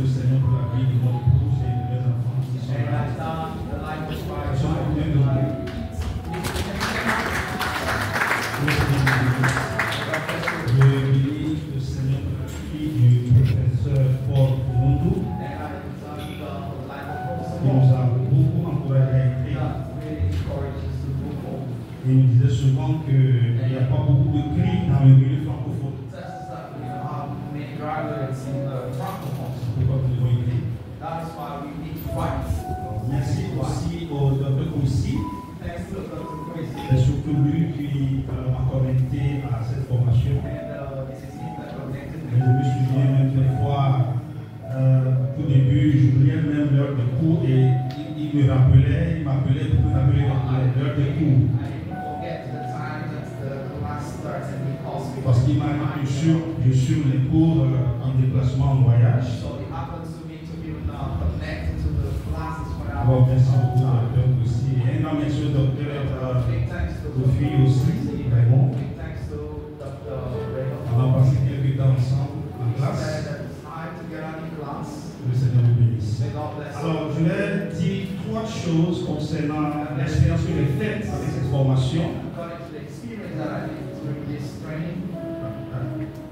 Le Seigneur pour la vie de mon épouse et de mes enfants qui sont là. Je bénis le Seigneur pour la vie du professeur Paul Mundou, qui nous a beaucoup encouragé à écrire. Il nous disait souvent qu'il n'y a pas beaucoup de cris dans le milieu francophone. Pourquoi nous devons écrire? Merci aussi au Dr. Koussi, et surtout lui qui m'a connecté à cette formation. Je me souviens même des fois, au début, j'oubliais même l'heure de cours et il m'appelait pour me rappeler l'heure de cours. Parce qu'il m'a dit que je suis les cours en déplacement en voyage. Alors, merci beaucoup, docteur aussi. Et un grand merci au docteur Kofi aussi, vraiment. On a passé quelques temps ensemble en classe. Le Seigneur vous bénisse. Alors, je vais dire 3 choses concernant l'expérience que j'ai faite avec cette formation.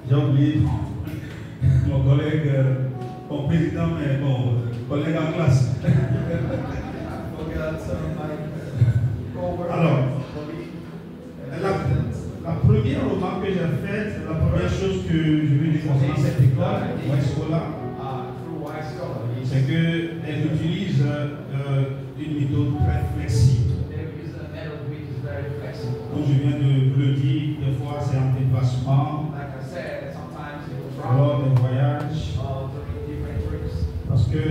J'ai oublié mon collègue, mon président, mais mon collègue en classe. Alors, la première remarque que j'ai faite, la première chose que je veux dire concernant cette école, Waiskola, c'est qu'elle utilise une méthode très flexible. Comme je viens de vous le dire, des fois c'est en déplacement, lors des voyages, parce que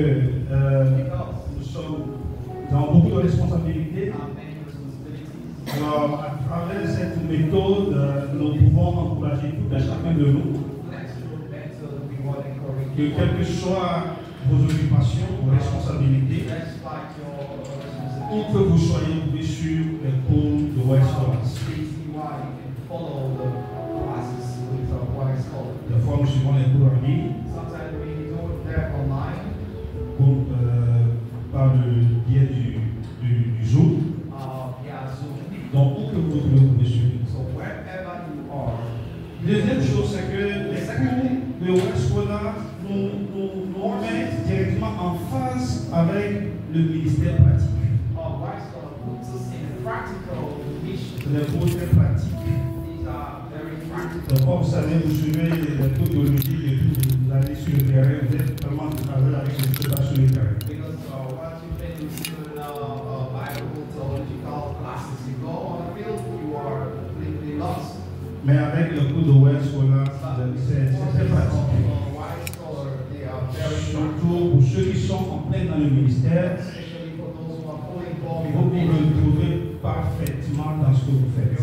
nous avons beaucoup de responsabilités. Alors, à travers cette méthode, nous pouvons encourager tout à chacun de nous que quelles que soient vos occupations, vos responsabilités, où que vous soyez, vous pouvez suivre les cours de Waiskola. Des fois, nous suivons les cours en ligne, par le biais du Zoom. Donc, où que vous pouvez suivre. Deuxième chose, c'est que les cours de Waiskola nous mettent directement en phase avec le ministère pratique. C'est des cours très pratiques. Donc, comme vous savez, vous suivez les cours théologiques et tout, vous allez sur le terrain, vous êtes vraiment en travail avec ce qui se passe sur le terrain. Mais avec le cours de Waiskola, c'est très pratique. Surtout pour ceux qui sont en plein dans le ministère, vous pouvez le trouver parfaitement dans ce que vous faites.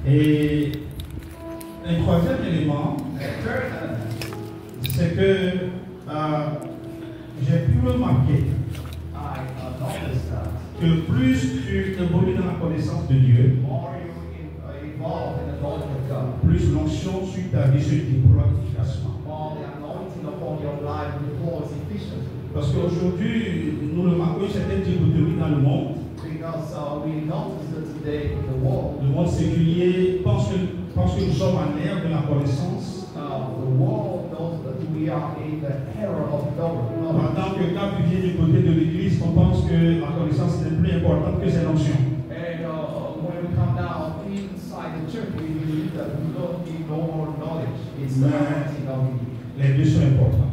Et un troisième élément, c'est que j'ai pu remarquer que plus tu évolues dans la connaissance de Dieu, plus l'onction sur ta vie se déploie efficacement. Parce qu'aujourd'hui, nous remarquons une certaine dichotomie dans le monde. Le monde séculier pense que nous sommes en ère de la connaissance. Pendant que quand tu viens du côté de l'église, on pense que la connaissance est plus importante que ses notions. Les deux sont importants.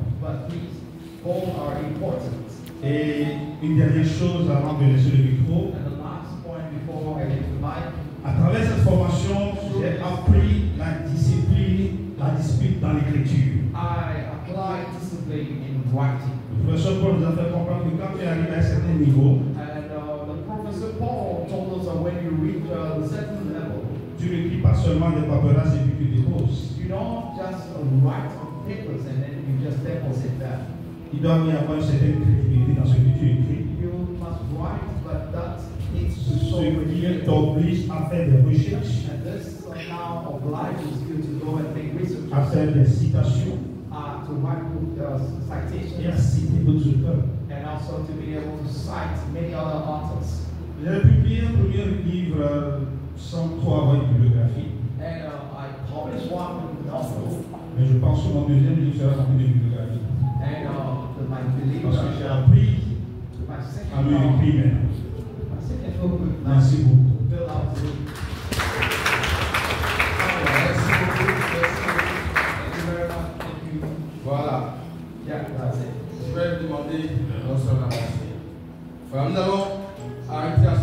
Et une dernière chose avant de laisser le micro. À travers cette formation, j'ai appris la discipline dans l'écriture. Le professeur Paul nous a fait comprendre que quand tu arrives à un certain niveau, tu n'écris pas seulement des paperasses et puis tu déposes. il doit y avoir une certaine crédibilité dans ce que tu écris. You must write, but that needs to show Ce qui t'oblige à faire des recherches, and this now obliges you to go and make research, à faire des citations to write et à citations, citer d'autres auteurs. and also to be able to cite many other authors. J'ai publié un premier livre sans trop avoir une bibliographie, And I published one novel, mais je pense que mon deuxième livre sera rempli de bibliographie. and my belief, Parce que j'ai appris my à second me book, écrire maintenant. my second book, Merci beaucoup. Bill out the Merci beaucoup. Thank you very much. Thank you. Voilà. Yeah, that's it. Je vais demander notre merci. Voilà, nous allons arrêter à